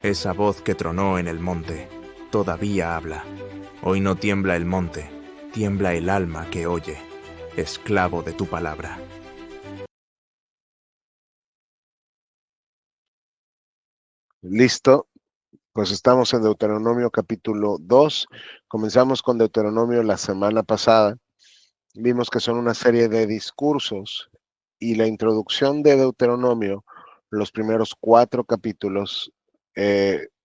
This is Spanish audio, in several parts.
Esa voz que tronó en el monte, todavía habla. Hoy no tiembla el monte, tiembla el alma que oye, esclavo de tu palabra. Listo, pues estamos en Deuteronomio capítulo 2. Comenzamos con Deuteronomio la semana pasada. Vimos que son una serie de discursos y la introducción de Deuteronomio, los primeros 4 capítulos,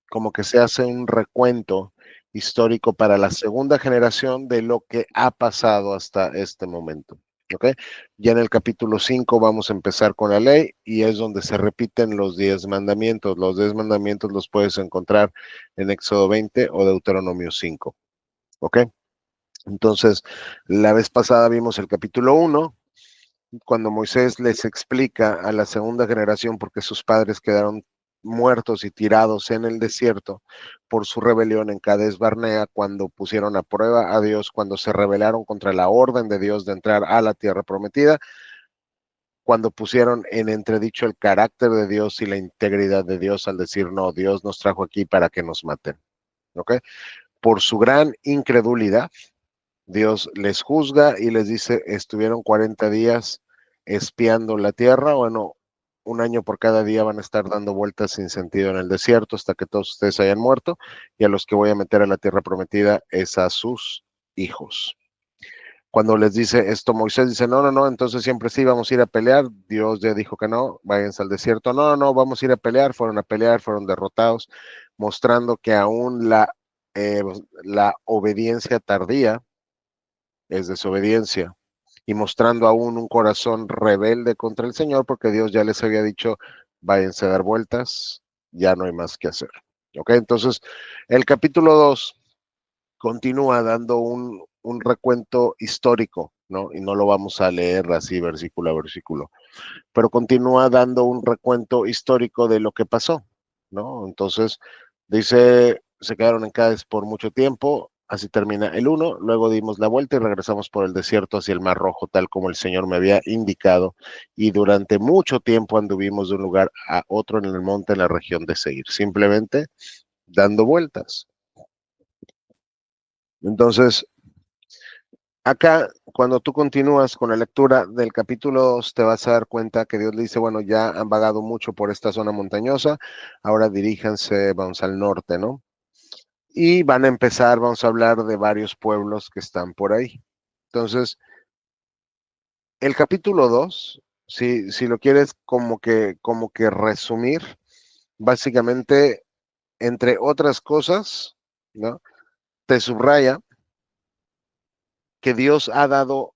como que se hace un recuento histórico para la segunda generación de lo que ha pasado hasta este momento. ¿Ok? Ya en el capítulo 5 vamos a empezar con la ley y es donde se repiten los 10 mandamientos. Los 10 mandamientos los puedes encontrar en Éxodo 20 o Deuteronomio 5. ¿Ok? Entonces, la vez pasada vimos el capítulo 1, cuando Moisés les explica a la segunda generación por qué sus padres quedaron muertos y tirados en el desierto por su rebelión en Cades Barnea, cuando pusieron a prueba a Dios, cuando se rebelaron contra la orden de Dios de entrar a la tierra prometida, cuando pusieron en entredicho el carácter de Dios y la integridad de Dios al decir, no, Dios nos trajo aquí para que nos maten. ¿Ok? Por su gran incredulidad, Dios les juzga y les dice, estuvieron 40 días espiando la tierra, bueno, un año por cada día van a estar dando vueltas sin sentido en el desierto hasta que todos ustedes hayan muerto, y a los que voy a meter a la tierra prometida es a sus hijos. Cuando les dice esto, Moisés dice, no, no, no, entonces siempre sí, vamos a ir a pelear. Dios ya dijo que no, váyanse al desierto. No, no, no, vamos a ir a pelear, fueron derrotados, mostrando que aún la obediencia tardía es desobediencia y mostrando aún un corazón rebelde contra el Señor porque Dios ya les había dicho, váyanse a dar vueltas, ya no hay más que hacer. ¿Ok? Entonces, el capítulo 2 continúa dando un recuento histórico, ¿no? Y no lo vamos a leer así versículo a versículo, pero continúa dando un recuento histórico de lo que pasó, ¿no? Entonces, dice, se quedaron en Cádiz por mucho tiempo, así termina el 1, luego dimos la vuelta y regresamos por el desierto hacia el Mar Rojo, tal como el Señor me había indicado, y durante mucho tiempo anduvimos de un lugar a otro en el monte en la región de Seir, simplemente dando vueltas. Entonces, acá, cuando tú continúas con la lectura del capítulo 2, te vas a dar cuenta que Dios le dice, bueno, ya han vagado mucho por esta zona montañosa, ahora diríjanse, vamos al norte, ¿no? Y van a empezar, vamos a hablar de varios pueblos que están por ahí. Entonces, el capítulo 2, si lo quieres como que resumir, básicamente, entre otras cosas, ¿no? Te subraya que Dios ha dado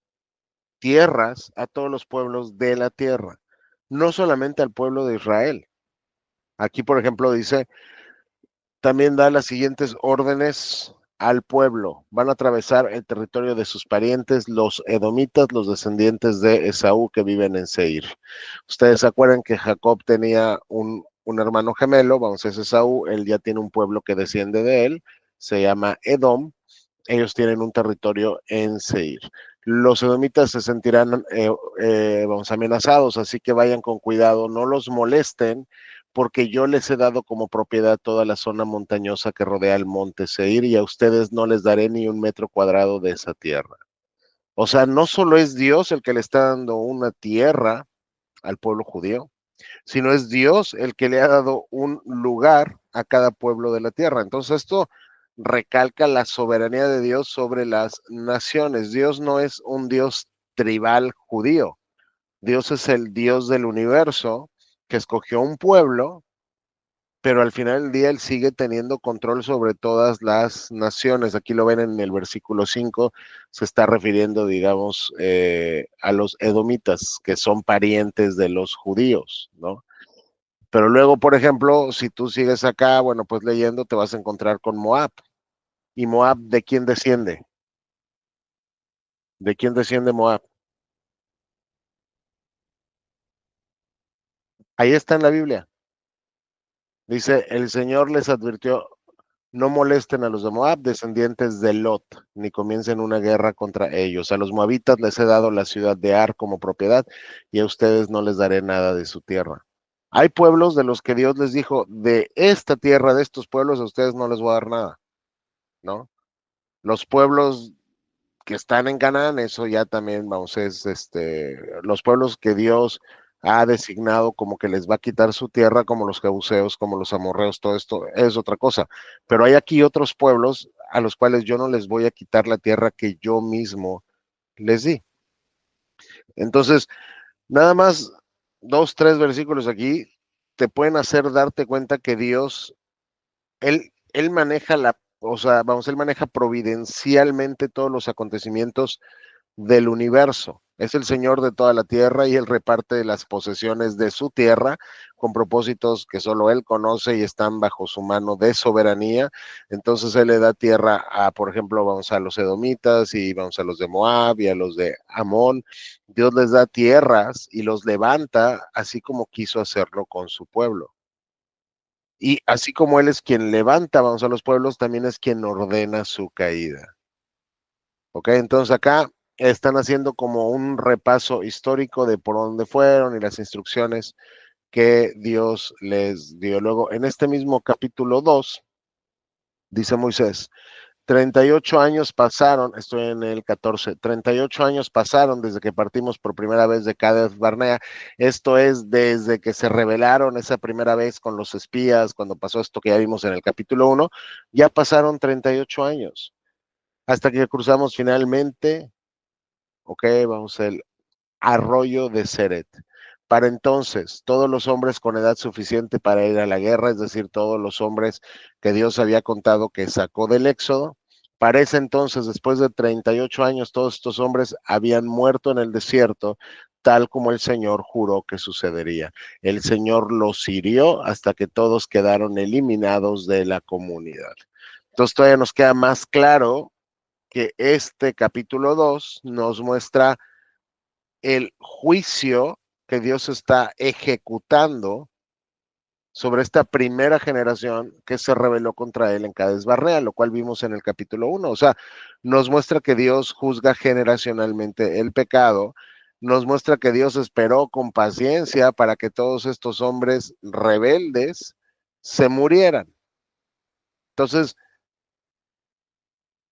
tierras a todos los pueblos de la tierra, no solamente al pueblo de Israel. Aquí, por ejemplo, dice, también da las siguientes órdenes al pueblo. Van a atravesar el territorio de sus parientes, los edomitas, los descendientes de Esaú que viven en Seir. Ustedes se acuerdan que Jacob tenía un hermano gemelo, vamos, es Esaú, él ya tiene un pueblo que desciende de él, se llama Edom, ellos tienen un territorio en Seir. Los edomitas se sentirán, vamos, amenazados, así que vayan con cuidado, no los molesten, porque yo les he dado como propiedad toda la zona montañosa que rodea el monte Seir y a ustedes no les daré ni un metro cuadrado de esa tierra. O sea, no solo es Dios el que le está dando una tierra al pueblo judío, sino es Dios el que le ha dado un lugar a cada pueblo de la tierra. Entonces esto recalca la soberanía de Dios sobre las naciones. Dios no es un Dios tribal judío. Dios es el Dios del universo que escogió un pueblo, pero al final del día él sigue teniendo control sobre todas las naciones. Aquí lo ven en el versículo 5, se está refiriendo, digamos, a los edomitas, que son parientes de los judíos, ¿no? Pero luego, por ejemplo, si tú sigues acá, bueno, pues leyendo, te vas a encontrar con Moab. ¿Y Moab de quién desciende? ¿De quién desciende Moab? Ahí está en la Biblia. Dice, el Señor les advirtió, no molesten a los de Moab, descendientes de Lot, ni comiencen una guerra contra ellos. A los moabitas les he dado la ciudad de Ar como propiedad, y a ustedes no les daré nada de su tierra. Hay pueblos de los que Dios les dijo, de esta tierra, de estos pueblos, a ustedes no les voy a dar nada, ¿no? Los pueblos que están en Canaán, eso ya también, vamos, es los pueblos que Dios ha designado como que les va a quitar su tierra, como los jebuseos, como los amorreos, todo esto es otra cosa. Pero hay aquí otros pueblos a los cuales yo no les voy a quitar la tierra que yo mismo les di. Entonces, nada más 2, 3 versículos aquí te pueden hacer darte cuenta que Dios, él maneja o sea, vamos, él maneja providencialmente todos los acontecimientos del universo. Es el Señor de toda la tierra y Él reparte las posesiones de su tierra con propósitos que solo Él conoce y están bajo su mano de soberanía. Entonces Él le da tierra a, por ejemplo, vamos a los edomitas y vamos a los de Moab y a los de Amón. Dios les da tierras y los levanta así como quiso hacerlo con su pueblo. Y así como Él es quien levanta, vamos a los pueblos, también es quien ordena su caída. ¿Ok? Entonces acá están haciendo como un repaso histórico de por dónde fueron y las instrucciones que Dios les dio. Luego, en este mismo capítulo 2, dice Moisés, 38 años pasaron, estoy en el 14, 38 años pasaron desde que partimos por primera vez de Cades Barnea. Esto es desde que se rebelaron esa primera vez con los espías, cuando pasó esto que ya vimos en el capítulo 1, ya pasaron 38 años, hasta que cruzamos finalmente, ok, vamos al arroyo de Seret. Para entonces, todos los hombres con edad suficiente para ir a la guerra, es decir, todos los hombres que Dios había contado que sacó del Éxodo, para ese entonces, después de 38 años, todos estos hombres habían muerto en el desierto, tal como el Señor juró que sucedería. El Señor los hirió hasta que todos quedaron eliminados de la comunidad. Entonces todavía nos queda más claro que este capítulo 2 nos muestra el juicio que Dios está ejecutando sobre esta primera generación que se rebeló contra él en Cades Barnea, lo cual vimos en el capítulo 1. O sea, nos muestra que Dios juzga generacionalmente el pecado, nos muestra que Dios esperó con paciencia para que todos estos hombres rebeldes se murieran. Entonces,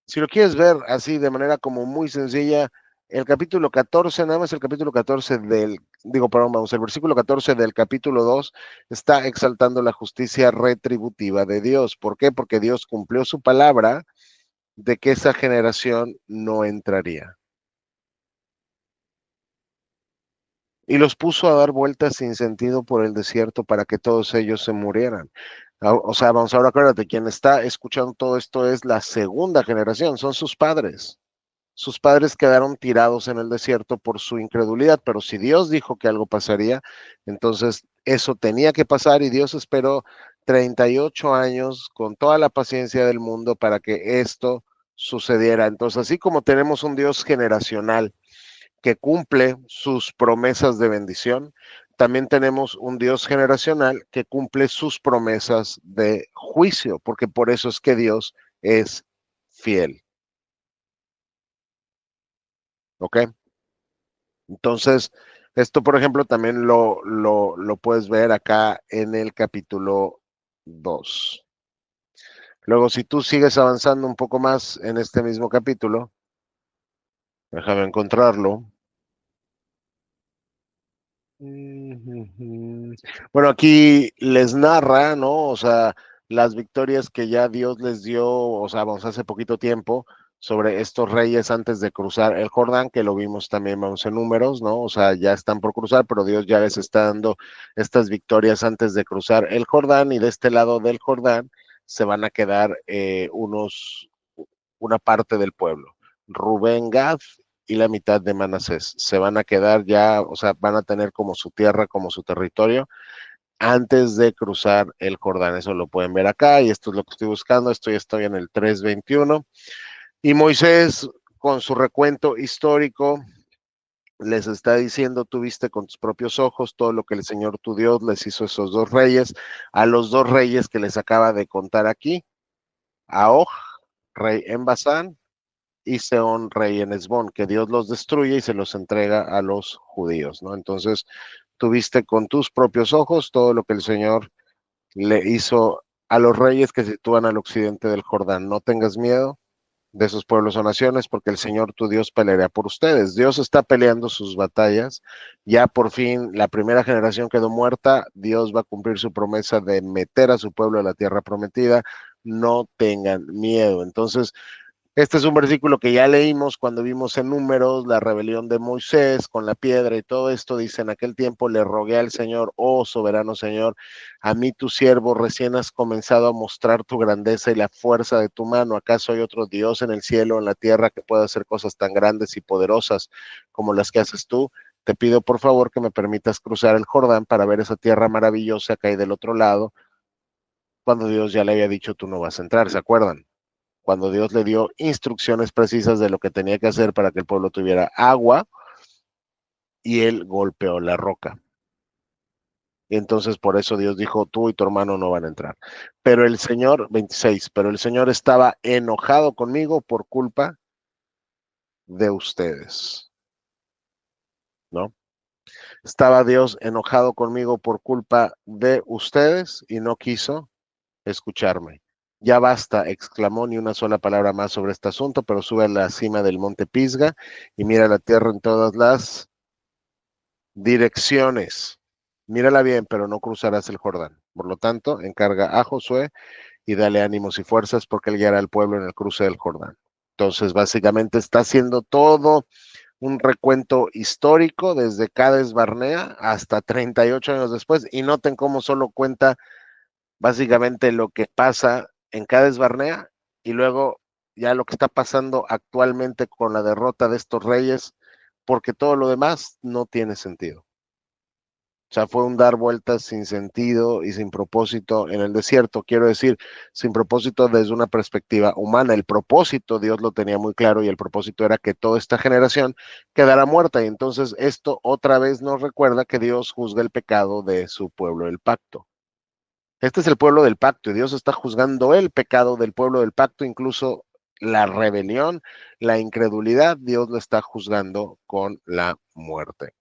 si lo quieres ver así de manera como muy sencilla, el capítulo 14, nada más el capítulo 14 perdón, vamos, el versículo 14 del capítulo 2 está exaltando la justicia retributiva de Dios. ¿Por qué? Porque Dios cumplió su palabra de que esa generación no entraría. Y los puso a dar vueltas sin sentido por el desierto para que todos ellos se murieran. O sea, vamos, ahora acuérdate, quien está escuchando todo esto es la segunda generación, son sus padres. Sus padres quedaron tirados en el desierto por su incredulidad, pero si Dios dijo que algo pasaría, entonces eso tenía que pasar y Dios esperó 38 años con toda la paciencia del mundo para que esto sucediera. Entonces, así como tenemos un Dios generacional que cumple sus promesas de bendición, también tenemos un Dios generacional que cumple sus promesas de juicio, porque por eso es que Dios es fiel. ¿Ok? Entonces, esto, por ejemplo, también lo puedes ver acá en el capítulo 2. Luego, si tú sigues avanzando un poco más en este mismo capítulo, déjame encontrarlo. Bueno, aquí les narra, ¿no? O sea, las victorias que ya Dios les dio, o sea, vamos, hace poquito tiempo, sobre estos reyes antes de cruzar el Jordán, que lo vimos también, vamos, en números, ¿no? O sea, ya están por cruzar, pero Dios ya les está dando estas victorias antes de cruzar el Jordán, y de este lado del Jordán se van a quedar una parte del pueblo. Rubén, Gad y la mitad de Manasés. Se van a quedar ya, o sea, van a tener como su tierra, como su territorio, antes de cruzar el Jordán. Eso lo pueden ver acá y esto es lo que estoy buscando. Estoy en el 3:21. Y Moisés, con su recuento histórico, les está diciendo, tú viste con tus propios ojos todo lo que el Señor tu Dios les hizo a esos dos reyes, a los dos reyes que les acaba de contar aquí, a Og, rey en Basán, y Sehón, rey en Hesbón, que Dios los destruye y se los entrega a los judíos, ¿no? Entonces, tuviste con tus propios ojos todo lo que el Señor le hizo a los reyes que se sitúan al occidente del Jordán. No tengas miedo de esos pueblos o naciones, porque el Señor tu Dios peleará por ustedes. Dios está peleando sus batallas. Ya por fin la primera generación quedó muerta. Dios va a cumplir su promesa de meter a su pueblo a la tierra prometida. No tengan miedo. Entonces, este es un versículo que ya leímos cuando vimos en Números la rebelión de Moisés con la piedra y todo esto. Dice: en aquel tiempo le rogué al Señor, oh soberano Señor, a mí tu siervo recién has comenzado a mostrar tu grandeza y la fuerza de tu mano. ¿Acaso hay otro Dios en el cielo o en la tierra que pueda hacer cosas tan grandes y poderosas como las que haces tú? Te pido por favor que me permitas cruzar el Jordán para ver esa tierra maravillosa que hay del otro lado, cuando Dios ya le había dicho: tú no vas a entrar. ¿Se acuerdan? Cuando Dios le dio instrucciones precisas de lo que tenía que hacer para que el pueblo tuviera agua, y él golpeó la roca. Y entonces por eso Dios dijo: tú y tu hermano no van a entrar. Pero el Señor, 26, pero el Señor estaba enojado conmigo por culpa de ustedes, ¿no? Estaba Dios enojado conmigo por culpa de ustedes y no quiso escucharme. Ya basta, exclamó, ni una sola palabra más sobre este asunto, pero sube a la cima del monte Pisga y mira la tierra en todas las direcciones. Mírala bien, pero no cruzarás el Jordán. Por lo tanto, encarga a Josué y dale ánimos y fuerzas, porque él guiará al pueblo en el cruce del Jordán. Entonces, básicamente está haciendo todo un recuento histórico desde Cades Barnea hasta 38 años después, y noten cómo solo cuenta básicamente lo que pasa en Cades Barnea y luego ya lo que está pasando actualmente con la derrota de estos reyes, porque todo lo demás no tiene sentido. O sea, fue un dar vueltas sin sentido y sin propósito en el desierto. Quiero decir, sin propósito desde una perspectiva humana. El propósito Dios lo tenía muy claro, y el propósito era que toda esta generación quedara muerta. Y entonces esto otra vez nos recuerda que Dios juzga el pecado de su pueblo, el pacto. Este es el pueblo del pacto y Dios está juzgando el pecado del pueblo del pacto, incluso la rebelión, la incredulidad. Dios lo está juzgando con la muerte.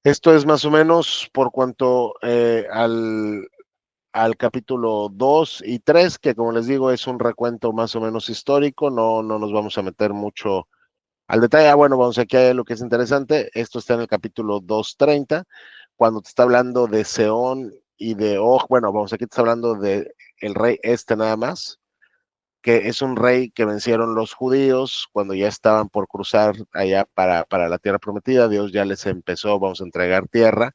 Esto es más o menos por cuanto al capítulo 2 y 3, que como les digo es un recuento más o menos histórico. No nos vamos a meter mucho al detalle. Bueno, vamos aquí a lo que es interesante. Esto está en el capítulo 2:30, cuando te está hablando de Seón y de Og. Bueno, vamos, aquí te está hablando de el rey nada más, que es un rey que vencieron los judíos cuando ya estaban por cruzar allá para la tierra prometida. Dios ya les empezó: vamos a entregar tierra.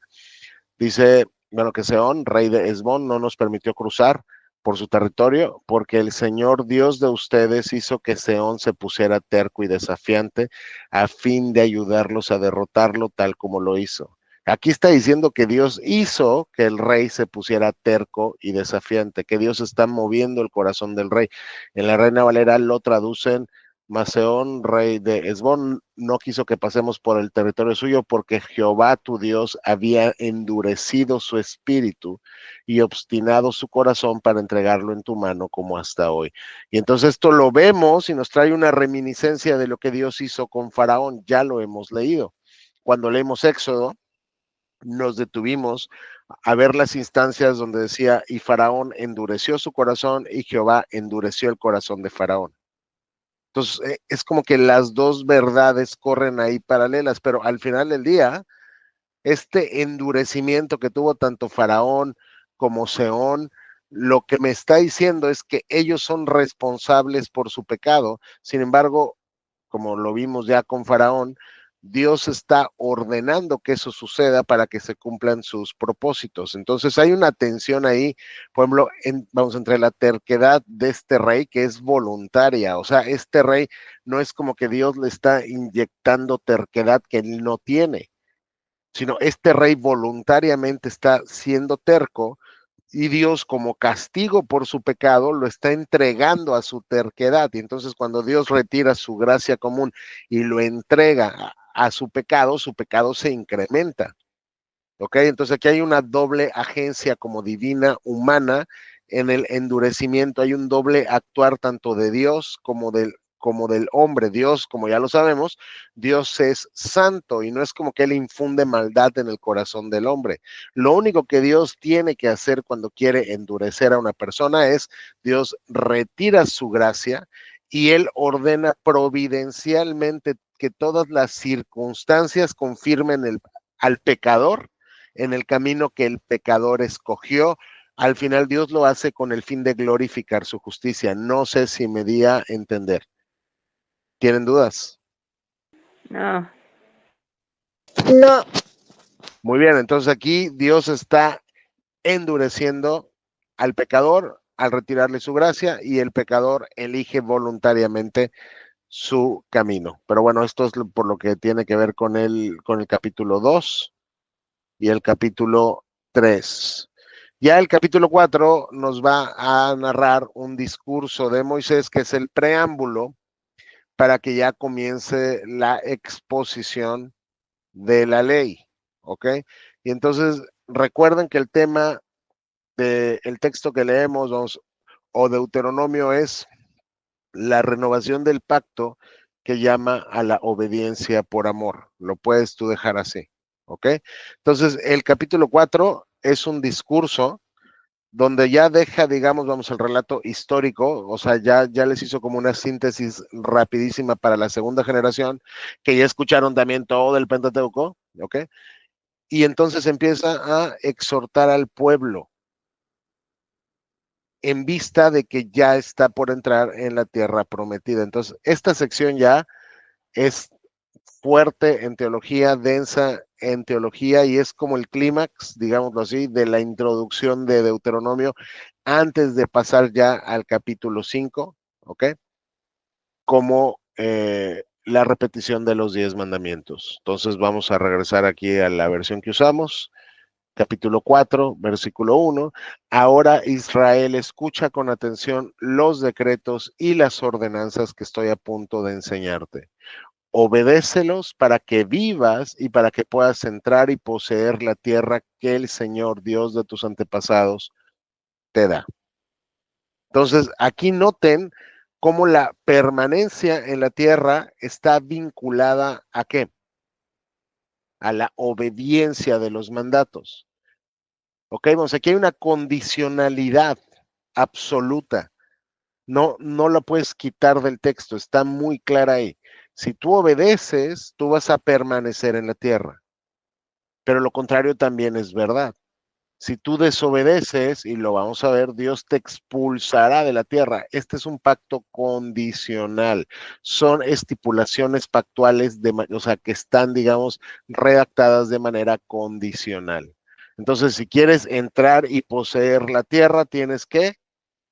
Dice, bueno, que Seón, rey de Hesbón, no nos permitió cruzar por su territorio, porque el Señor Dios de ustedes hizo que Seón se pusiera terco y desafiante a fin de ayudarlos a derrotarlo, tal como lo hizo. Aquí está diciendo que Dios hizo que el rey se pusiera terco y desafiante, que Dios está moviendo el corazón del rey. En la Reina Valera lo traducen: Maseón, rey de Hesbón, no quiso que pasemos por el territorio suyo, porque Jehová tu Dios había endurecido su espíritu y obstinado su corazón para entregarlo en tu mano, como hasta hoy. Y entonces esto lo vemos y nos trae una reminiscencia de lo que Dios hizo con Faraón. Ya lo hemos leído. Cuando leemos Éxodo, nos detuvimos a ver las instancias donde decía: y Faraón endureció su corazón y Jehová endureció el corazón de Faraón. Entonces, es como que las dos verdades corren ahí paralelas, pero al final del día, este endurecimiento que tuvo tanto Faraón como Seón, lo que me está diciendo es que ellos son responsables por su pecado. Sin embargo, como lo vimos ya con Faraón, Dios está ordenando que eso suceda para que se cumplan sus propósitos. Entonces hay una tensión ahí, por ejemplo, vamos, entre la terquedad de este rey, que es voluntaria. O sea, este rey no es como que Dios le está inyectando terquedad que él no tiene, sino este rey voluntariamente está siendo terco, y Dios, como castigo por su pecado, lo está entregando a su terquedad. Y entonces cuando Dios retira su gracia común y lo entrega a su pecado se incrementa. ¿Ok? Entonces aquí hay una doble agencia como divina, humana, en el endurecimiento. Hay un doble actuar tanto de Dios como como del hombre. Dios, como ya lo sabemos, Dios es santo y no es como que Él infunde maldad en el corazón del hombre. Lo único que Dios tiene que hacer cuando quiere endurecer a una persona es Dios retira su gracia y Él ordena providencialmente que todas las circunstancias confirmen al pecador en el camino que el pecador escogió. Al final Dios lo hace con el fin de glorificar su justicia. No sé si me di a entender. ¿Tienen dudas? No. No. Muy bien, entonces aquí Dios está endureciendo al pecador al retirarle su gracia y el pecador elige voluntariamente su camino. Pero bueno, esto es por lo que tiene que ver con el capítulo 2 y el capítulo 3. Ya el capítulo 4 nos va a narrar un discurso de Moisés que es el preámbulo para que ya comience la exposición de la ley, ¿ok? Y entonces recuerden que el tema del texto que leemos o Deuteronomio es la renovación del pacto que llama a la obediencia por amor. Lo puedes tú dejar así, ¿ok? Entonces, el capítulo 4 es un discurso donde ya deja, digamos, vamos al relato histórico, o sea, ya les hizo como una síntesis rapidísima para la segunda generación, que ya escucharon también todo el Pentateuco, ¿ok? Y entonces empieza a exhortar al pueblo en vista de que ya está por entrar en la tierra prometida. Entonces, esta sección ya es fuerte en teología, densa en teología y es como el clímax, digámoslo así, de la introducción de Deuteronomio antes de pasar ya al capítulo 5, ¿ok? Como la repetición de los 10 mandamientos. Entonces vamos a regresar aquí a la versión que usamos. Capítulo 4, versículo 1. Ahora Israel, escucha con atención los decretos y las ordenanzas que estoy a punto de enseñarte. Obedécelos para que vivas y para que puedas entrar y poseer la tierra que el Señor, Dios de tus antepasados, te da. Entonces, aquí noten cómo la permanencia en la tierra está vinculada ¿a qué? A la obediencia de los mandatos. Ok, vamos, aquí hay una condicionalidad absoluta. No la puedes quitar del texto, está muy clara ahí. Si tú obedeces, tú vas a permanecer en la tierra. Pero lo contrario también es verdad. Si tú desobedeces, y lo vamos a ver, Dios te expulsará de la tierra. Este es un pacto condicional. Son estipulaciones pactuales, o sea, que están, digamos, redactadas de manera condicional. Entonces, si quieres entrar y poseer la tierra, tienes que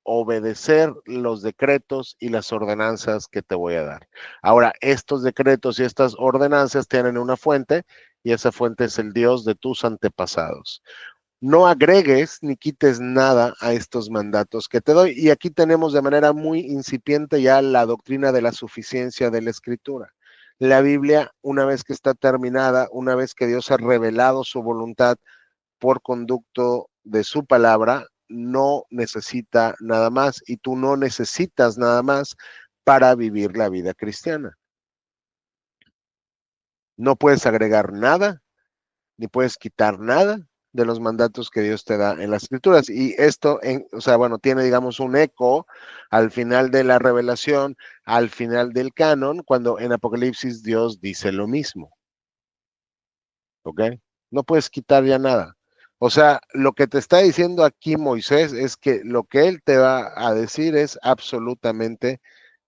obedecer los decretos y las ordenanzas que te voy a dar. Ahora, estos decretos y estas ordenanzas tienen una fuente y esa fuente es el Dios de tus antepasados. No agregues ni quites nada a estos mandatos que te doy. Y aquí tenemos de manera muy incipiente ya la doctrina de la suficiencia de la escritura. La Biblia, una vez que está terminada, una vez que Dios ha revelado su voluntad por conducto de su palabra, no necesita nada más y tú no necesitas nada más para vivir la vida cristiana. No puedes agregar nada, ni puedes quitar nada de los mandatos que Dios te da en las escrituras. Y esto, o sea, bueno, tiene, digamos, un eco al final de la revelación, al final del canon, cuando en Apocalipsis Dios dice lo mismo. ¿Ok? No puedes quitar ya nada. O sea, lo que te está diciendo aquí Moisés es que lo que él te va a decir es absolutamente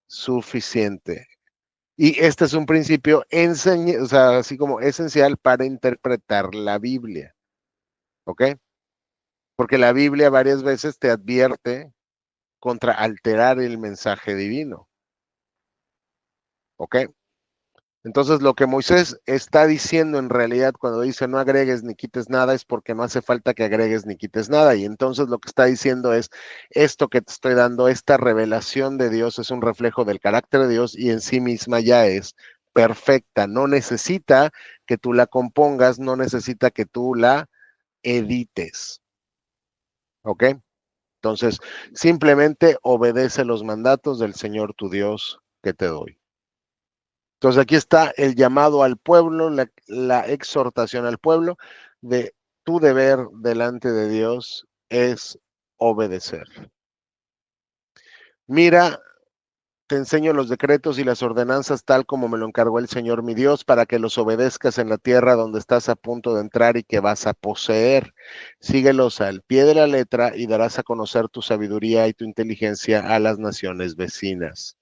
suficiente. Y este es un principio o sea, así como esencial para interpretar la Biblia. ¿Ok? Porque la Biblia varias veces te advierte contra alterar el mensaje divino. ¿Ok? Entonces lo que Moisés está diciendo en realidad cuando dice no agregues ni quites nada es porque no hace falta que agregues ni quites nada. Y entonces lo que está diciendo es esto que te estoy dando, esta revelación de Dios es un reflejo del carácter de Dios y en sí misma ya es perfecta. No necesita que tú la compongas, no necesita que tú la edites. ¿Ok? Entonces, simplemente obedece los mandatos del Señor tu Dios que te doy. Entonces aquí está el llamado al pueblo, la exhortación al pueblo de tu deber delante de Dios es obedecer. Mira, te enseño los decretos y las ordenanzas tal como me lo encargó el Señor mi Dios, para que los obedezcas en la tierra donde estás a punto de entrar y que vas a poseer. Síguelos al pie de la letra y darás a conocer tu sabiduría y tu inteligencia a las naciones vecinas.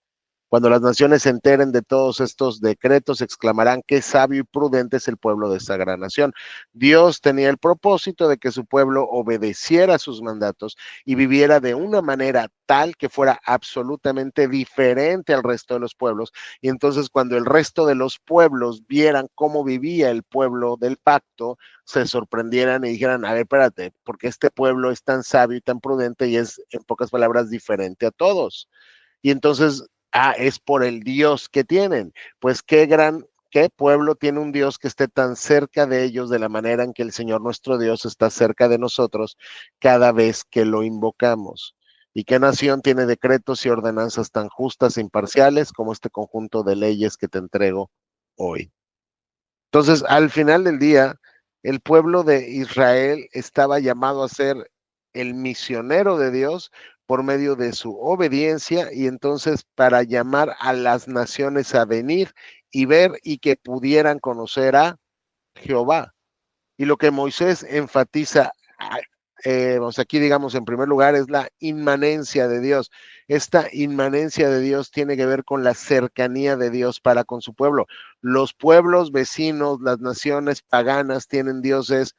Cuando las naciones se enteren de todos estos decretos, exclamarán qué sabio y prudente es el pueblo de esta gran nación. Dios tenía el propósito de que su pueblo obedeciera sus mandatos y viviera de una manera tal que fuera absolutamente diferente al resto de los pueblos. Y entonces cuando el resto de los pueblos vieran cómo vivía el pueblo del pacto, se sorprendieran y dijeran, a ver, espérate, porque este pueblo es tan sabio y tan prudente y es, en pocas palabras, diferente a todos. Y entonces, es por el Dios que tienen. Pues qué pueblo tiene un Dios que esté tan cerca de ellos de la manera en que el Señor nuestro Dios está cerca de nosotros cada vez que lo invocamos. ¿Y qué nación tiene decretos y ordenanzas tan justas e imparciales como este conjunto de leyes que te entrego hoy? Entonces, al final del día, el pueblo de Israel estaba llamado a ser el misionero de Dios por medio de su obediencia y entonces para llamar a las naciones a venir y ver y que pudieran conocer a Jehová. Y lo que Moisés enfatiza, aquí digamos en primer lugar, es la inmanencia de Dios. Esta inmanencia de Dios tiene que ver con la cercanía de Dios para con su pueblo. Los pueblos vecinos, las naciones paganas tienen dioses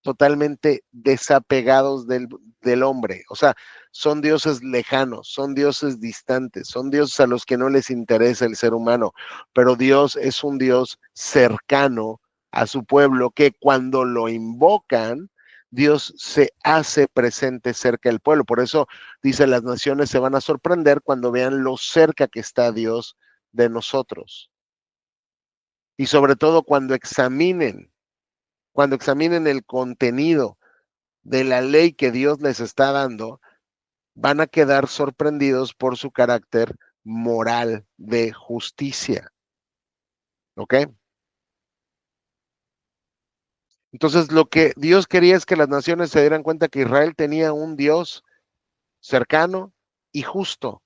totalmente desapegados del hombre. O sea, son dioses lejanos, son dioses distantes, son dioses a los que no les interesa el ser humano, pero Dios es un Dios cercano a su pueblo que cuando lo invocan, Dios se hace presente cerca del pueblo. Por eso dice, las naciones se van a sorprender cuando vean lo cerca que está Dios de nosotros. Y sobre todo cuando examinen el contenido de la ley que Dios les está dando, van a quedar sorprendidos por su carácter moral de justicia. ¿Ok? Entonces, lo que Dios quería es que las naciones se dieran cuenta que Israel tenía un Dios cercano y justo,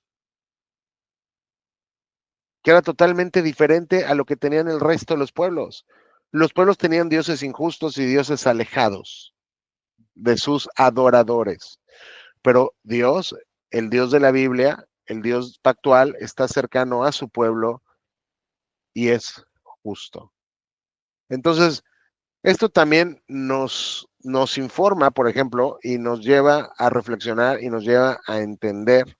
que era totalmente diferente a lo que tenían el resto de los pueblos. Los pueblos tenían dioses injustos y dioses alejados de sus adoradores. Pero Dios, el Dios de la Biblia, el Dios pactual, está cercano a su pueblo y es justo. Entonces, esto también nos informa, por ejemplo, y nos lleva a reflexionar y nos lleva a entender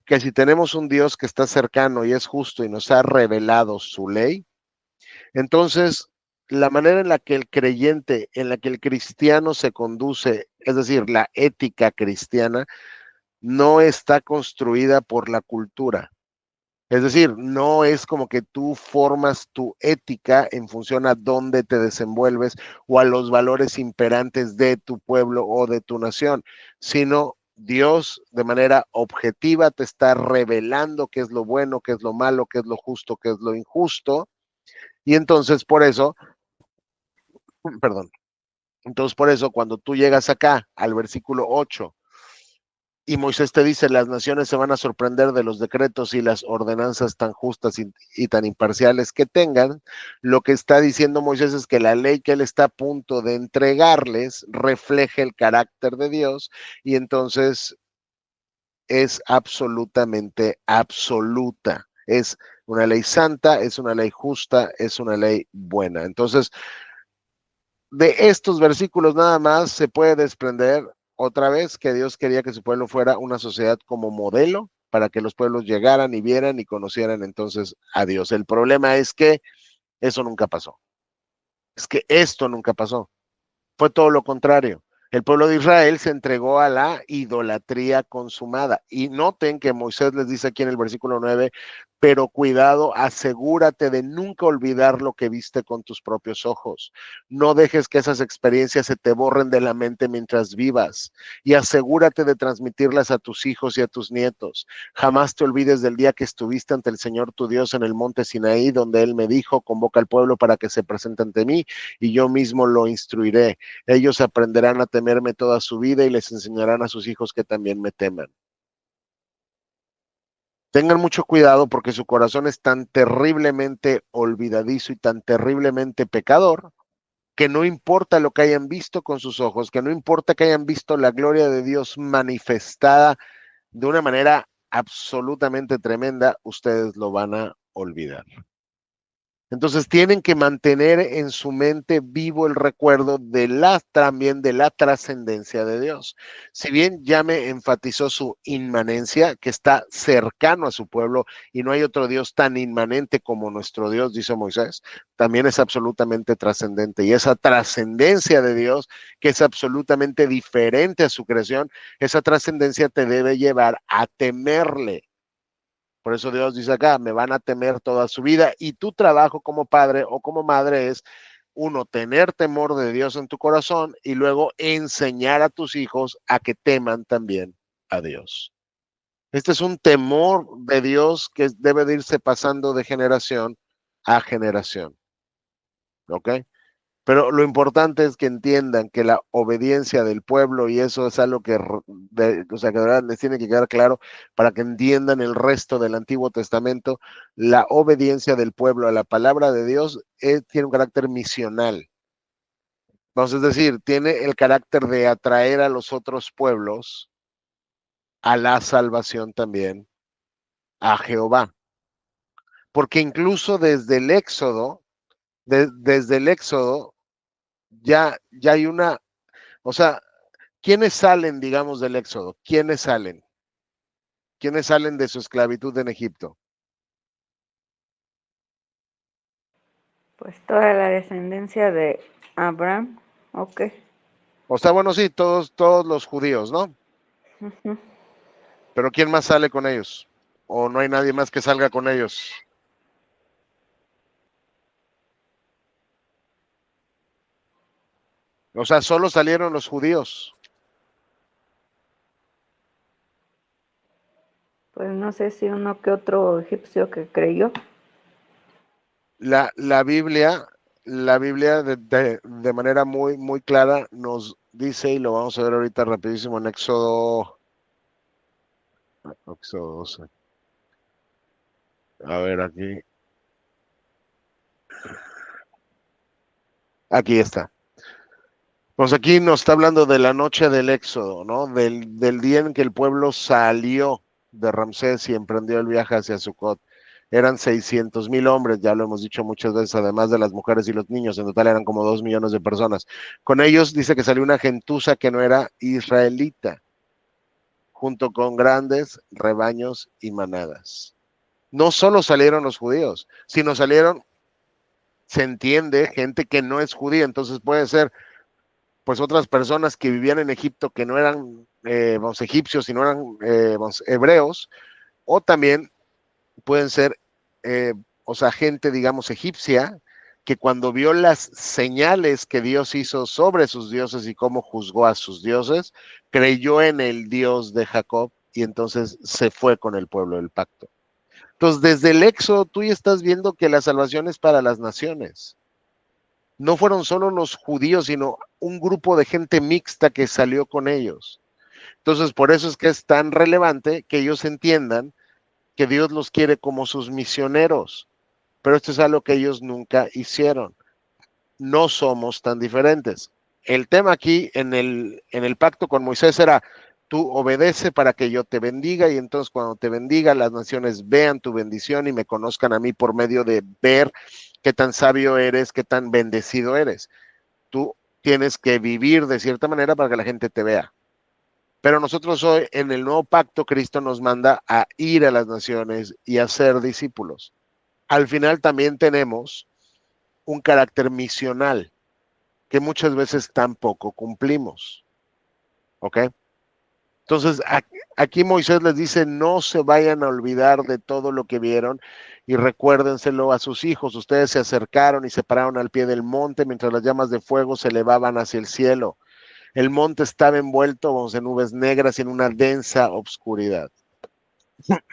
que si tenemos un Dios que está cercano y es justo y nos ha revelado su ley, entonces la manera en la que el creyente, en la que el cristiano se conduce, es decir, la ética cristiana, no está construida por la cultura. Es decir, no es como que tú formas tu ética en función a dónde te desenvuelves o a los valores imperantes de tu pueblo o de tu nación, sino Dios de manera objetiva te está revelando qué es lo bueno, qué es lo malo, qué es lo justo, qué es lo injusto. Y entonces por eso, perdón, entonces por eso cuando tú llegas acá al versículo 8, y Moisés te dice, las naciones se van a sorprender de los decretos y las ordenanzas tan justas y tan imparciales que tengan. Lo que está diciendo Moisés es que la ley que él está a punto de entregarles refleja el carácter de Dios y entonces es absolutamente absoluta. Es una ley santa, es una ley justa, es una ley buena. Entonces, de estos versículos nada más se puede desprender otra vez que Dios quería que su pueblo fuera una sociedad como modelo para que los pueblos llegaran y vieran y conocieran entonces a Dios. El problema es que eso nunca pasó. Es que esto nunca pasó. Fue todo lo contrario. El pueblo de Israel se entregó a la idolatría consumada. Y noten que Moisés les dice aquí en el versículo 9, pero cuidado, asegúrate de nunca olvidar lo que viste con tus propios ojos. No dejes que esas experiencias se te borren de la mente mientras vivas. Y asegúrate de transmitirlas a tus hijos y a tus nietos. Jamás te olvides del día que estuviste ante el Señor tu Dios en el monte Sinaí, donde Él me dijo, convoca al pueblo para que se presente ante mí, y yo mismo lo instruiré. Ellos aprenderán a temerme toda su vida y les enseñarán a sus hijos que también me teman. Tengan mucho cuidado porque su corazón es tan terriblemente olvidadizo y tan terriblemente pecador que no importa lo que hayan visto con sus ojos, que no importa que hayan visto la gloria de Dios manifestada de una manera absolutamente tremenda, ustedes lo van a olvidar. Entonces tienen que mantener en su mente vivo el recuerdo también de la trascendencia de Dios. Si bien ya me enfatizó su inmanencia, que está cercano a su pueblo y no hay otro Dios tan inmanente como nuestro Dios, dice Moisés, también es absolutamente trascendente. Y esa trascendencia de Dios, que es absolutamente diferente a su creación, esa trascendencia te debe llevar a temerle. Por eso Dios dice acá, me van a temer toda su vida, y tu trabajo como padre o como madre es, uno, tener temor de Dios en tu corazón y luego enseñar a tus hijos a que teman también a Dios. Este es un temor de Dios que debe de irse pasando de generación a generación. ¿Ok? Pero lo importante es que entiendan que la obediencia del pueblo, y eso es algo que, o sea, que de verdad les tiene que quedar claro para que entiendan el resto del Antiguo Testamento, la obediencia del pueblo a la palabra de Dios tiene un carácter misional. Vamos a decir, tiene el carácter de atraer a los otros pueblos a la salvación también, a Jehová. Porque incluso desde el Éxodo, desde el Éxodo, ya hay una, o sea, ¿quiénes salen, digamos, del Éxodo? ¿Quiénes salen? ¿Quiénes salen de su esclavitud en Egipto? Pues toda la descendencia de Abraham, ok. O sea, bueno, sí, todos los judíos, ¿no? Ujú. Pero ¿quién más sale con ellos? ¿O no hay nadie más que salga con ellos? O sea, solo salieron los judíos. Pues no sé si uno que otro egipcio que creyó. La Biblia de manera muy, muy clara nos dice, y lo vamos a ver ahorita rapidísimo en Éxodo 12. A ver, aquí está. Pues aquí nos está hablando de la noche del Éxodo, ¿no? Del día en que el pueblo salió de Ramsés y emprendió el viaje hacia Sucot. Eran 600,000 hombres, ya lo hemos dicho muchas veces, además de las mujeres y los niños. En total eran como 2 millones de personas. Con ellos dice que salió una gentuza que no era israelita, junto con grandes rebaños y manadas. No solo salieron los judíos, sino salieron, se entiende, gente que no es judía. Entonces puede ser pues otras personas que vivían en Egipto que no eran egipcios, sino eran hebreos, o también pueden ser, o sea, gente, digamos, egipcia, que cuando vio las señales que Dios hizo sobre sus dioses y cómo juzgó a sus dioses, creyó en el Dios de Jacob y entonces se fue con el pueblo del pacto. Entonces, desde el Éxodo, tú ya estás viendo que la salvación es para las naciones. No fueron solo los judíos, sino un grupo de gente mixta que salió con ellos. Entonces, por eso es que es tan relevante que ellos entiendan que Dios los quiere como sus misioneros. Pero esto es algo que ellos nunca hicieron. No somos tan diferentes. El tema aquí en el pacto con Moisés era, tú obedece para que yo te bendiga, y entonces cuando te bendiga, las naciones vean tu bendición y me conozcan a mí por medio de ver qué tan sabio eres, qué tan bendecido eres. Tú tienes que vivir de cierta manera para que la gente te vea. Pero nosotros hoy, en el nuevo pacto, Cristo nos manda a ir a las naciones y a ser discípulos. Al final también tenemos un carácter misional que muchas veces tampoco cumplimos. ¿Ok? Entonces, aquí Moisés les dice, no se vayan a olvidar de todo lo que vieron y recuérdenselo a sus hijos. Ustedes se acercaron y se pararon al pie del monte mientras las llamas de fuego se elevaban hacia el cielo. El monte estaba envuelto en nubes negras y en una densa obscuridad.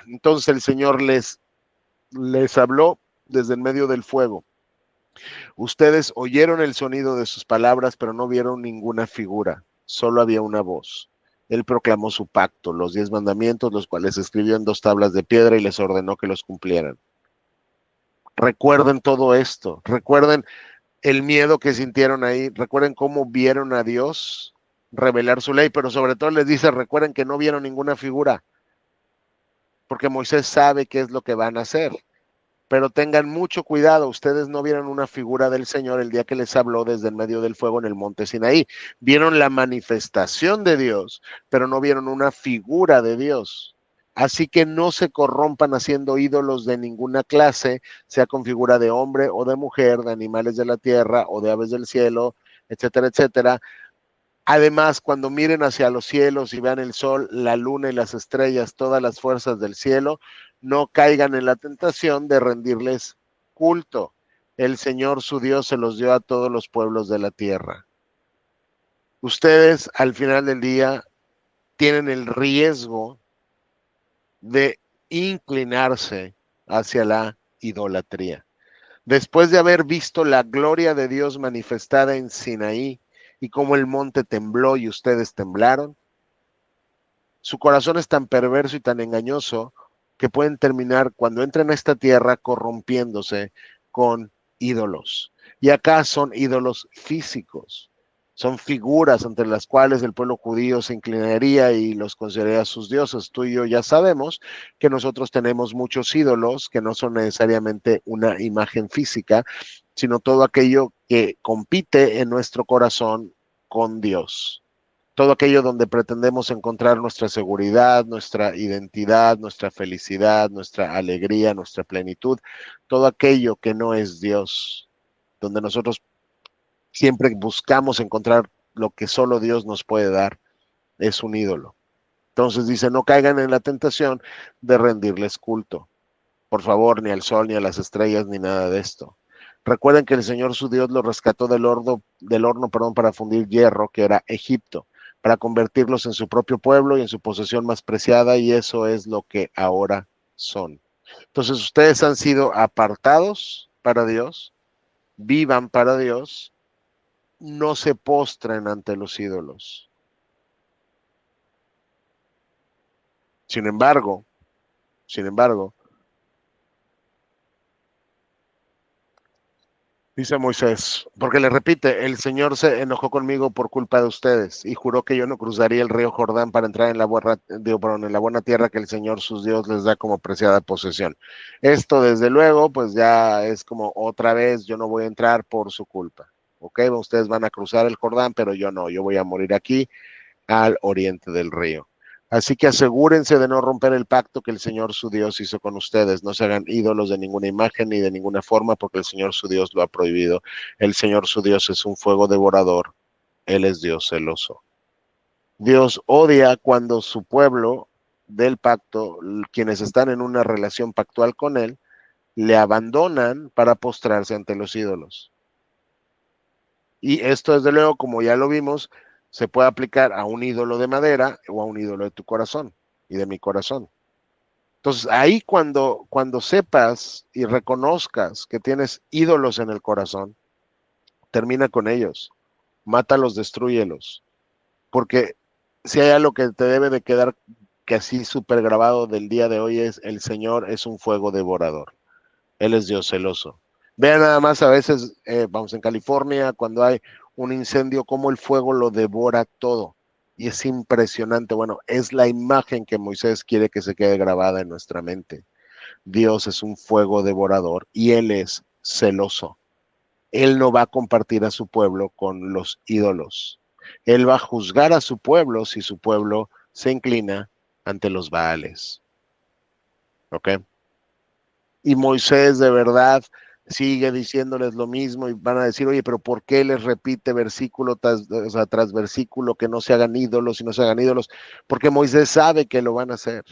Entonces el Señor les habló desde en medio del fuego. Ustedes oyeron el sonido de sus palabras, pero no vieron ninguna figura. Solo había una voz. Él proclamó su pacto, los 10 mandamientos, los cuales escribió en 2 tablas de piedra y les ordenó que los cumplieran. Recuerden todo esto. Recuerden el miedo que sintieron ahí. Recuerden cómo vieron a Dios revelar su ley, pero sobre todo les dice, recuerden que no vieron ninguna figura, porque Moisés sabe qué es lo que van a hacer. Pero tengan mucho cuidado, ustedes no vieron una figura del Señor el día que les habló desde el medio del fuego en el monte Sinaí. Vieron la manifestación de Dios, pero no vieron una figura de Dios. Así que no se corrompan haciendo ídolos de ninguna clase, sea con figura de hombre o de mujer, de animales de la tierra o de aves del cielo, etcétera, etcétera. Además, cuando miren hacia los cielos y vean el sol, la luna y las estrellas, todas las fuerzas del cielo, no caigan en la tentación de rendirles culto. El Señor su Dios se los dio a todos los pueblos de la tierra. Ustedes al final del día tienen el riesgo de inclinarse hacia la idolatría. Después de haber visto la gloria de Dios manifestada en Sinaí y cómo el monte tembló y ustedes temblaron, su corazón es tan perverso y tan engañoso que pueden terminar cuando entren a esta tierra corrompiéndose con ídolos. Y acá son ídolos físicos. Son figuras ante las cuales el pueblo judío se inclinaría y los consideraría sus dioses. Tú y yo ya sabemos que nosotros tenemos muchos ídolos que no son necesariamente una imagen física, sino todo aquello que compite en nuestro corazón con Dios. Todo aquello donde pretendemos encontrar nuestra seguridad, nuestra identidad, nuestra felicidad, nuestra alegría, nuestra plenitud, todo aquello que no es Dios, donde nosotros siempre buscamos encontrar lo que solo Dios nos puede dar, es un ídolo. Entonces dice, no caigan en la tentación de rendirles culto. Por favor, ni al sol, ni a las estrellas, ni nada de esto. Recuerden que el Señor su Dios los rescató del horno, para fundir hierro, que era Egipto, para convertirlos en su propio pueblo y en su posesión más preciada, y eso es lo que ahora son. Entonces ustedes han sido apartados para Dios, vivan para Dios, no se postren ante los ídolos. Sin embargo, dice Moisés, porque le repite, el Señor se enojó conmigo por culpa de ustedes y juró que yo no cruzaría el río Jordán para entrar en la buena tierra que el Señor sus Dios les da como preciada posesión. Esto desde luego pues ya es como otra vez, yo no voy a entrar por su culpa. Ok, ustedes van a cruzar el Jordán, pero yo no, yo voy a morir aquí al oriente del río. Así que asegúrense de no romper el pacto que el Señor su Dios hizo con ustedes. No se hagan ídolos de ninguna imagen ni de ninguna forma, porque el Señor su Dios lo ha prohibido. El Señor su Dios es un fuego devorador. Él es Dios celoso. Dios odia cuando su pueblo del pacto, quienes están en una relación pactual con Él, le abandonan para postrarse ante los ídolos. Y esto, desde luego, como ya lo vimos, se puede aplicar a un ídolo de madera o a un ídolo de tu corazón y de mi corazón. Entonces, ahí cuando sepas y reconozcas que tienes ídolos en el corazón, termina con ellos, mátalos, destrúyelos. Porque si hay algo que te debe de quedar que así súper grabado del día de hoy es, el Señor es un fuego devorador. Él es Dios celoso. Vean nada más a veces, vamos en California, cuando hay un incendio, cómo el fuego lo devora todo. Y es impresionante. Bueno, es la imagen que Moisés quiere que se quede grabada en nuestra mente. Dios es un fuego devorador y Él es celoso. Él no va a compartir a su pueblo con los ídolos. Él va a juzgar a su pueblo si su pueblo se inclina ante los Baales. ¿Ok? Y Moisés de verdad sigue diciéndoles lo mismo y van a decir, oye, pero ¿por qué les repite versículo tras versículo que no se hagan ídolos y no se hagan ídolos? Porque Moisés sabe que lo van a hacer.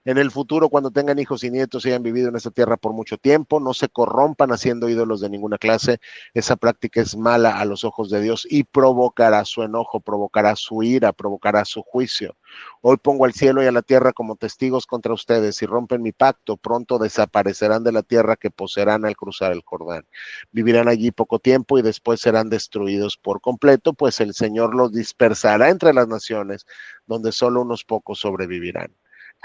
En el futuro, cuando tengan hijos y nietos y hayan vivido en esta tierra por mucho tiempo, no se corrompan haciendo ídolos de ninguna clase. Esa práctica es mala a los ojos de Dios y provocará su enojo, provocará su ira, provocará su juicio. Hoy pongo al cielo y a la tierra como testigos contra ustedes. Si rompen mi pacto, pronto desaparecerán de la tierra que poseerán al cruzar el Jordán. Vivirán allí poco tiempo y después serán destruidos por completo, pues el Señor los dispersará entre las naciones, donde solo unos pocos sobrevivirán.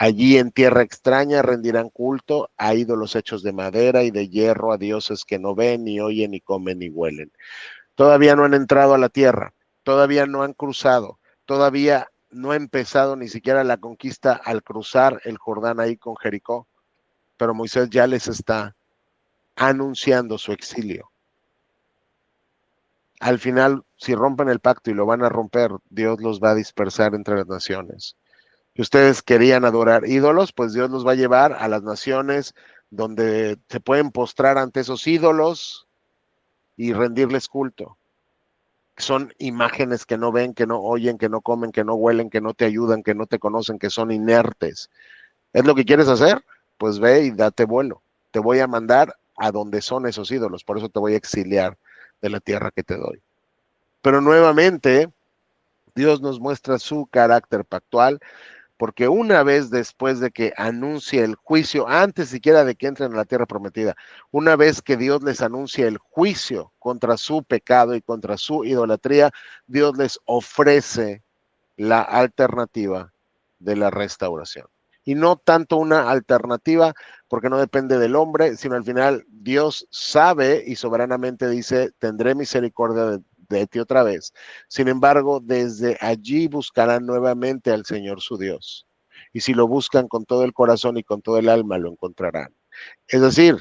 Allí en tierra extraña rendirán culto a ídolos hechos de madera y de hierro, a dioses que no ven, ni oyen, ni comen, ni huelen. Todavía no han entrado a la tierra, todavía no han cruzado, todavía no ha empezado ni siquiera la conquista al cruzar el Jordán ahí con Jericó, pero Moisés ya les está anunciando su exilio. Al final, si rompen el pacto y lo van a romper, Dios los va a dispersar entre las naciones. Si ustedes querían adorar ídolos, pues Dios los va a llevar a las naciones donde se pueden postrar ante esos ídolos y rendirles culto. Son imágenes que no ven, que no oyen, que no comen, que no huelen, que no te ayudan, que no te conocen, que son inertes. ¿Es lo que quieres hacer? Pues ve y date vuelo. Te voy a mandar a donde son esos ídolos, por eso te voy a exiliar de la tierra que te doy. Pero nuevamente, Dios nos muestra su carácter pactual, porque una vez después de que anuncie el juicio, antes siquiera de que entren a la tierra prometida, una vez que Dios les anuncie el juicio contra su pecado y contra su idolatría, Dios les ofrece la alternativa de la restauración. Y no tanto una alternativa, porque no depende del hombre, sino al final Dios sabe y soberanamente dice, tendré misericordia de ti otra vez. Sin embargo, desde allí buscarán nuevamente al Señor su Dios. Y si lo buscan con todo el corazón y con todo el alma, lo encontrarán. Es decir,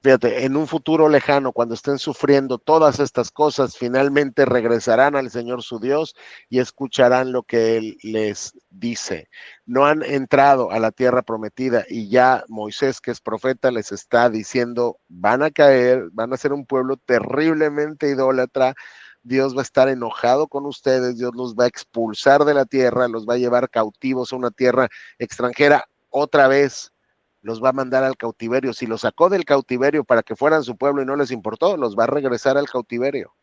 fíjate, en un futuro lejano, cuando estén sufriendo todas estas cosas, finalmente regresarán al Señor su Dios y escucharán lo que Él les dice. No han entrado a la tierra prometida y ya Moisés, que es profeta, les está diciendo, van a caer, van a ser un pueblo terriblemente idólatra. Dios va a estar enojado con ustedes, Dios los va a expulsar de la tierra, los va a llevar cautivos a una tierra extranjera otra vez. Los va a mandar al cautiverio. Si los sacó del cautiverio para que fueran su pueblo y no les importó, los va a regresar al cautiverio.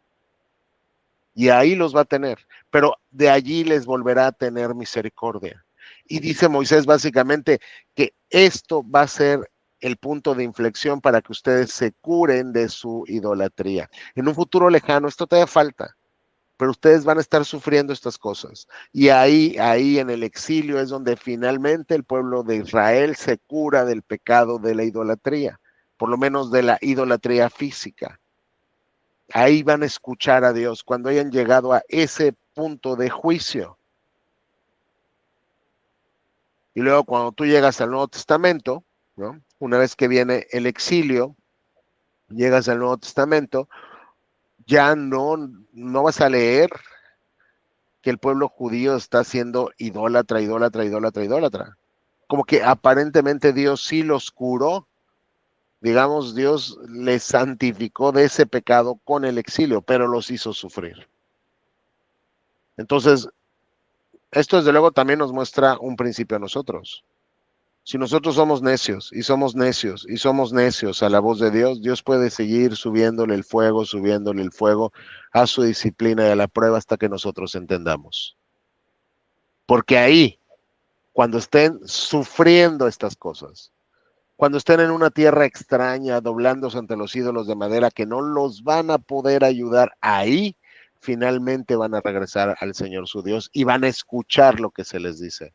Y ahí los va a tener. Pero de allí les volverá a tener misericordia. Y dice Moisés básicamente que esto va a ser el punto de inflexión para que ustedes se curen de su idolatría. En un futuro lejano, esto todavía falta, pero ustedes van a estar sufriendo estas cosas. Y ahí en el exilio es donde finalmente el pueblo de Israel se cura del pecado de la idolatría, por lo menos de la idolatría física. Ahí van a escuchar a Dios cuando hayan llegado a ese punto de juicio. Y luego cuando tú llegas al Nuevo Testamento, ¿no? Una vez que viene el exilio, llegas al Nuevo Testamento, ya no vas a leer que el pueblo judío está siendo idólatra, idólatra, idólatra, idólatra. Como que aparentemente Dios sí los curó, digamos, Dios les santificó de ese pecado con el exilio, pero los hizo sufrir. Entonces, esto desde luego también nos muestra un principio a nosotros. Si nosotros somos necios y somos necios y somos necios a la voz de Dios, Dios puede seguir subiéndole el fuego a su disciplina y a la prueba hasta que nosotros entendamos. Porque ahí, cuando estén sufriendo estas cosas, cuando estén en una tierra extraña, doblándose ante los ídolos de madera que no los van a poder ayudar, ahí finalmente van a regresar al Señor su Dios y van a escuchar lo que se les dice.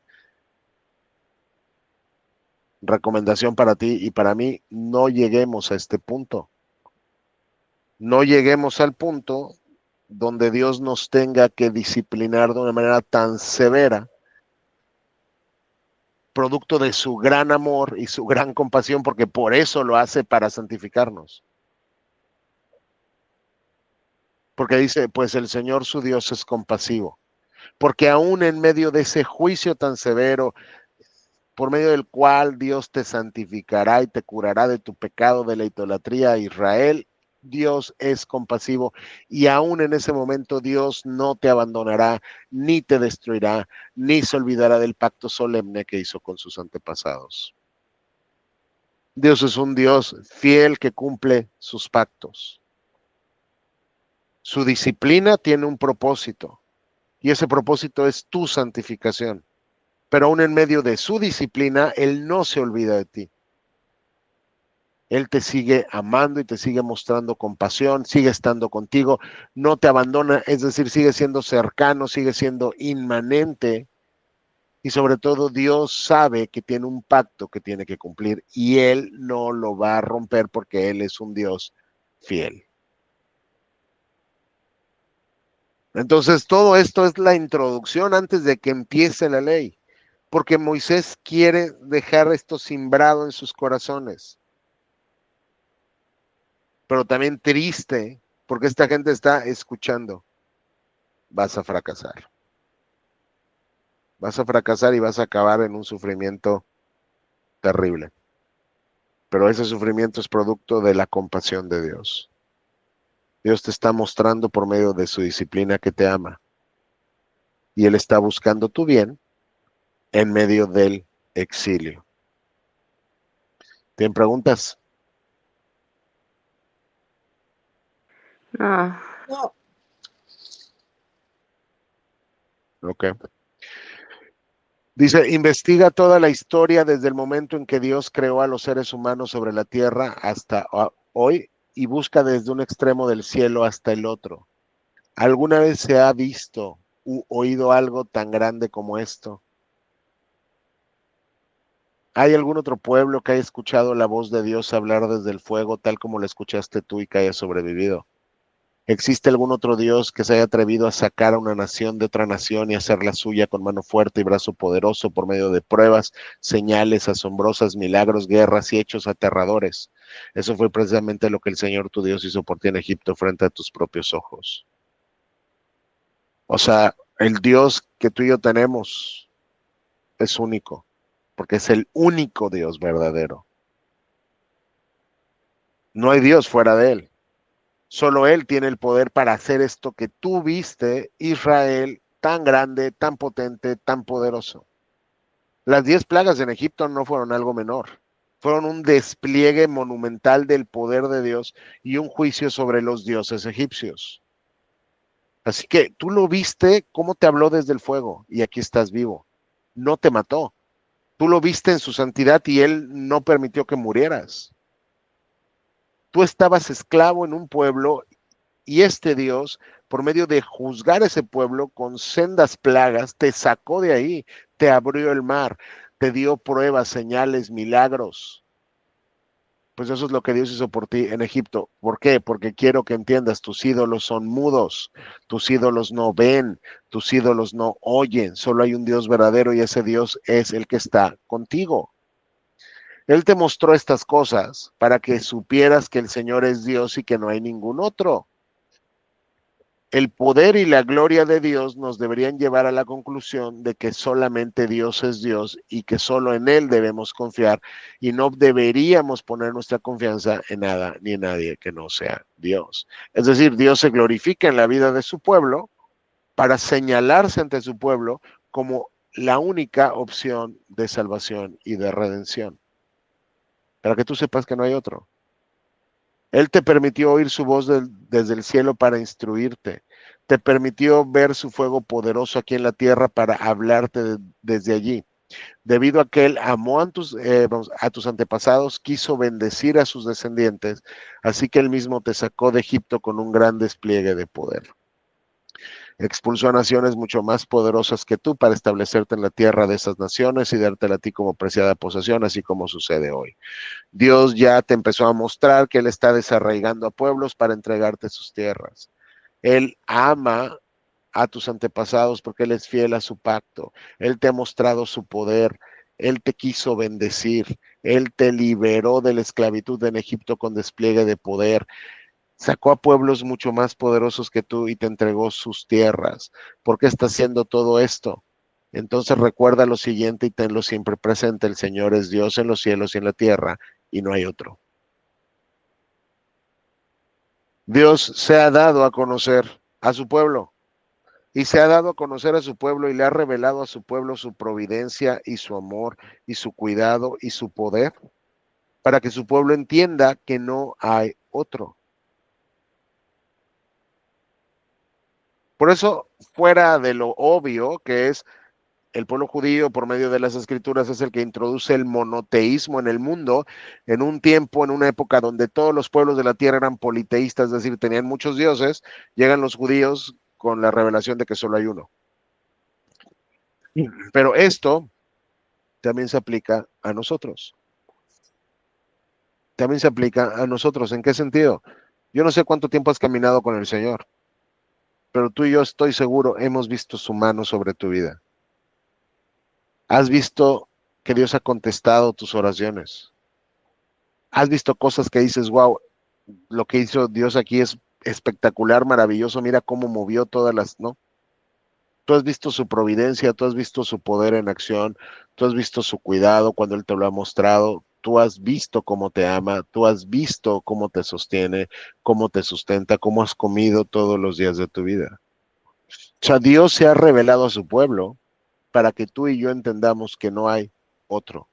Recomendación para ti y para mí, no lleguemos a este punto. No lleguemos al punto donde Dios nos tenga que disciplinar de una manera tan severa, producto de su gran amor y su gran compasión, porque por eso lo hace, para santificarnos. Porque dice, pues el Señor su Dios es compasivo. Porque aún en medio de ese juicio tan severo, por medio del cual Dios te santificará y te curará de tu pecado de la idolatría a Israel. Dios es compasivo y aún en ese momento Dios no te abandonará, ni te destruirá, ni se olvidará del pacto solemne que hizo con sus antepasados. Dios es un Dios fiel que cumple sus pactos. Su disciplina tiene un propósito y ese propósito es tu santificación. Pero aún en medio de su disciplina, Él no se olvida de ti. Él te sigue amando y te sigue mostrando compasión, sigue estando contigo, no te abandona, es decir, sigue siendo cercano, sigue siendo inmanente y sobre todo Dios sabe que tiene un pacto que tiene que cumplir y Él no lo va a romper porque Él es un Dios fiel. Entonces, todo esto es la introducción antes de que empiece la ley, porque Moisés quiere dejar esto simbrado en sus corazones. Pero también triste, porque esta gente está escuchando. Vas a fracasar. Vas a fracasar y vas a acabar en un sufrimiento terrible. Pero ese sufrimiento es producto de la compasión de Dios. Dios te está mostrando por medio de su disciplina que te ama. Y Él está buscando tu bien en medio del exilio. ¿Tienen preguntas? No, No. Ok. Dice, investiga toda la historia desde el momento en que Dios creó a los seres humanos sobre la tierra hasta hoy y busca desde un extremo del cielo hasta el otro. ¿Alguna vez se ha visto u oído algo tan grande como esto? ¿Hay algún otro pueblo que haya escuchado la voz de Dios hablar desde el fuego tal como lo escuchaste tú y que haya sobrevivido? ¿Existe algún otro Dios que se haya atrevido a sacar a una nación de otra nación y hacerla suya con mano fuerte y brazo poderoso por medio de pruebas, señales asombrosas, milagros, guerras y hechos aterradores? Eso fue precisamente lo que el Señor tu Dios hizo por ti en Egipto frente a tus propios ojos. O sea, el Dios que tú y yo tenemos es único, porque es el único Dios verdadero. No hay Dios fuera de Él. Solo Él tiene el poder para hacer esto que tú viste, Israel, tan grande, tan potente, tan poderoso. Las 10 plagas en Egipto no fueron algo menor. Fueron un despliegue monumental del poder de Dios y un juicio sobre los dioses egipcios. Así que tú lo viste cómo te habló desde el fuego y aquí estás vivo. No te mató. Tú lo viste en su santidad y Él no permitió que murieras. Tú estabas esclavo en un pueblo y este Dios, por medio de juzgar ese pueblo con sendas plagas, te sacó de ahí, te abrió el mar, te dio pruebas, señales, milagros. Pues eso es lo que Dios hizo por ti en Egipto. ¿Por qué? Porque quiero que entiendas, tus ídolos son mudos, tus ídolos no ven, tus ídolos no oyen, solo hay un Dios verdadero y ese Dios es el que está contigo. Él te mostró estas cosas para que supieras que el Señor es Dios y que no hay ningún otro. El poder y la gloria de Dios nos deberían llevar a la conclusión de que solamente Dios es Dios y que solo en Él debemos confiar y no deberíamos poner nuestra confianza en nada ni en nadie que no sea Dios. Es decir, Dios se glorifica en la vida de su pueblo para señalarse ante su pueblo como la única opción de salvación y de redención. Para que tú sepas que no hay otro. Él te permitió oír su voz desde el cielo para instruirte. Te permitió ver su fuego poderoso aquí en la tierra para hablarte desde allí. Debido a que Él amó a tus antepasados, quiso bendecir a sus descendientes, así que Él mismo te sacó de Egipto con un gran despliegue de poder. Expulsó a naciones mucho más poderosas que tú para establecerte en la tierra de esas naciones y dártela a ti como preciada posesión, así como sucede hoy. Dios ya te empezó a mostrar que Él está desarraigando a pueblos para entregarte sus tierras. Él ama a tus antepasados porque Él es fiel a su pacto. Él te ha mostrado su poder. Él te quiso bendecir. Él te liberó de la esclavitud en Egipto con despliegue de poder. Sacó a pueblos mucho más poderosos que tú y te entregó sus tierras. ¿Por qué está haciendo todo esto? Entonces recuerda lo siguiente y tenlo siempre presente: el Señor es Dios en los cielos y en la tierra, y no hay otro. Dios se ha dado a conocer a su pueblo, y se ha dado a conocer a su pueblo, y le ha revelado a su pueblo su providencia y su amor y su cuidado y su poder, para que su pueblo entienda que no hay otro. Por eso, fuera de lo obvio que es el pueblo judío, por medio de las escrituras, es el que introduce el monoteísmo en el mundo, en un tiempo, en una época donde todos los pueblos de la tierra eran politeístas, es decir, tenían muchos dioses. Llegan los judíos con la revelación de que solo hay uno. Pero esto también se aplica a nosotros. También se aplica a nosotros. ¿En qué sentido? Yo no sé cuánto tiempo has caminado con el Señor, pero tú y yo, estoy seguro, hemos visto su mano sobre tu vida. Has visto que Dios ha contestado tus oraciones. Has visto cosas que dices, wow, lo que hizo Dios aquí es espectacular, maravilloso, mira cómo movió todas las, ¿no? Tú has visto su providencia, tú has visto su poder en acción, tú has visto su cuidado cuando Él te lo ha mostrado, tú has visto cómo te ama, tú has visto cómo te sostiene, cómo te sustenta, cómo has comido todos los días de tu vida. O sea, Dios se ha revelado a su pueblo para que tú y yo entendamos que no hay otro.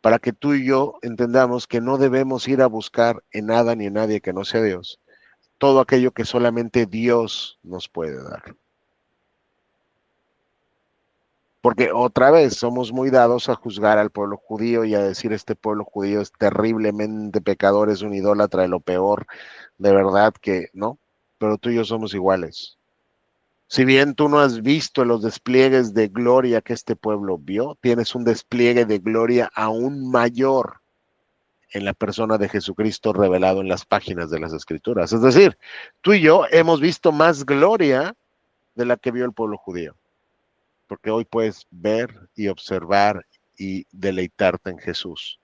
Para que tú y yo entendamos que no debemos ir a buscar en nada ni en nadie que no sea Dios todo aquello que solamente Dios nos puede dar. Porque otra vez somos muy dados a juzgar al pueblo judío y a decir: este pueblo judío es terriblemente pecador, es un idólatra de lo peor, de verdad que no, pero tú y yo somos iguales. Si bien tú no has visto los despliegues de gloria que este pueblo vio, tienes un despliegue de gloria aún mayor en la persona de Jesucristo revelado en las páginas de las Escrituras. Es decir, tú y yo hemos visto más gloria de la que vio el pueblo judío, porque hoy puedes ver y observar y deleitarte en Jesús.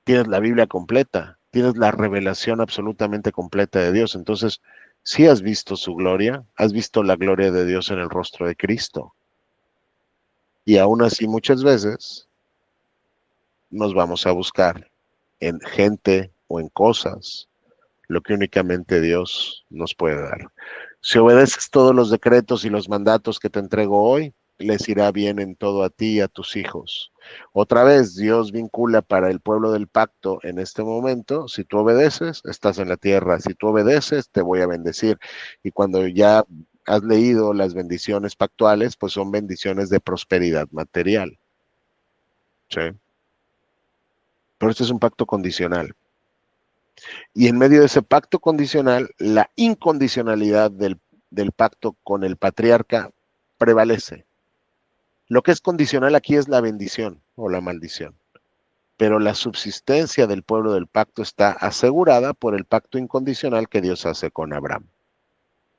Tienes la Biblia completa, tienes la revelación absolutamente completa de Dios. Entonces, si has visto su gloria, has visto la gloria de Dios en el rostro de Cristo. Y aún así, muchas veces nos vamos a buscar en gente o en cosas lo que únicamente Dios nos puede dar. Si obedeces todos los decretos y los mandatos que te entrego hoy, les irá bien en todo a ti y a tus hijos. Otra vez, Dios vincula para el pueblo del pacto en este momento: si tú obedeces, estás en la tierra; si tú obedeces, te voy a bendecir. Y cuando ya has leído las bendiciones pactuales, pues son bendiciones de prosperidad material. ¿Sí? Pero este es un pacto condicional. Y en medio de ese pacto condicional, la incondicionalidad del pacto con el patriarca prevalece. Lo que es condicional aquí es la bendición o la maldición, pero la subsistencia del pueblo del pacto está asegurada por el pacto incondicional que Dios hace con Abraham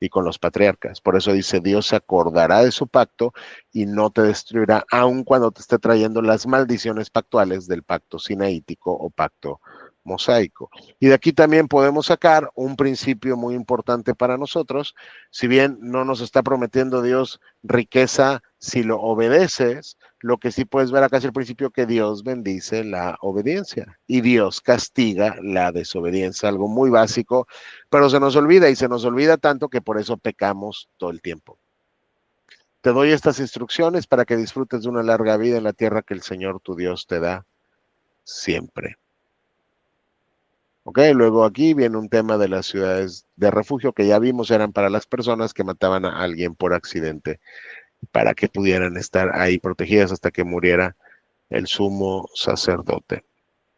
y con los patriarcas. Por eso dice: Dios se acordará de su pacto y no te destruirá, aun cuando te esté trayendo las maldiciones pactuales del pacto sinaítico o pacto mosaico. Y de aquí también podemos sacar un principio muy importante para nosotros. Si bien no nos está prometiendo Dios riqueza si lo obedeces, lo que sí puedes ver acá es el principio que Dios bendice la obediencia y Dios castiga la desobediencia, algo muy básico, pero se nos olvida, y se nos olvida tanto que por eso pecamos todo el tiempo. Te doy estas instrucciones para que disfrutes de una larga vida en la tierra que el Señor tu Dios te da siempre. Ok, luego aquí viene un tema de las ciudades de refugio que ya vimos eran para las personas que mataban a alguien por accidente, para que pudieran estar ahí protegidas hasta que muriera el sumo sacerdote.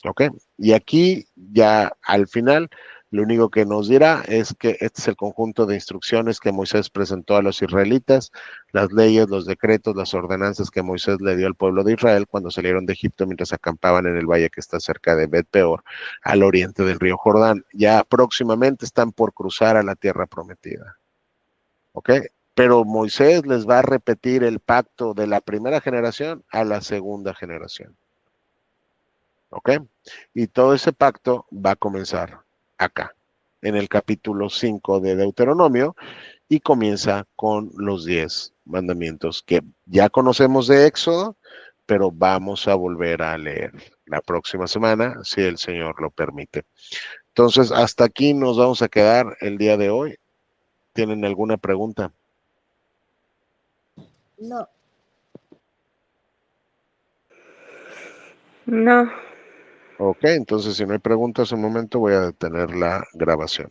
Ok, y aquí ya al final lo único que nos dirá es que este es el conjunto de instrucciones que Moisés presentó a los israelitas, las leyes, los decretos, las ordenanzas que Moisés le dio al pueblo de Israel cuando salieron de Egipto mientras acampaban en el valle que está cerca de Bet-peor, al oriente del río Jordán. Ya próximamente están por cruzar a la tierra prometida. ¿Ok? Pero Moisés les va a repetir el pacto de la primera generación a la segunda generación. ¿Ok? Y todo ese pacto va a comenzar acá, en el capítulo 5 de Deuteronomio, y comienza con los 10 mandamientos que ya conocemos de Éxodo, pero vamos a volver a leer la próxima semana, si el Señor lo permite. Entonces, hasta aquí nos vamos a quedar el día de hoy. ¿Tienen alguna pregunta? No. No. Ok, entonces si no hay preguntas, un momento voy a detener la grabación.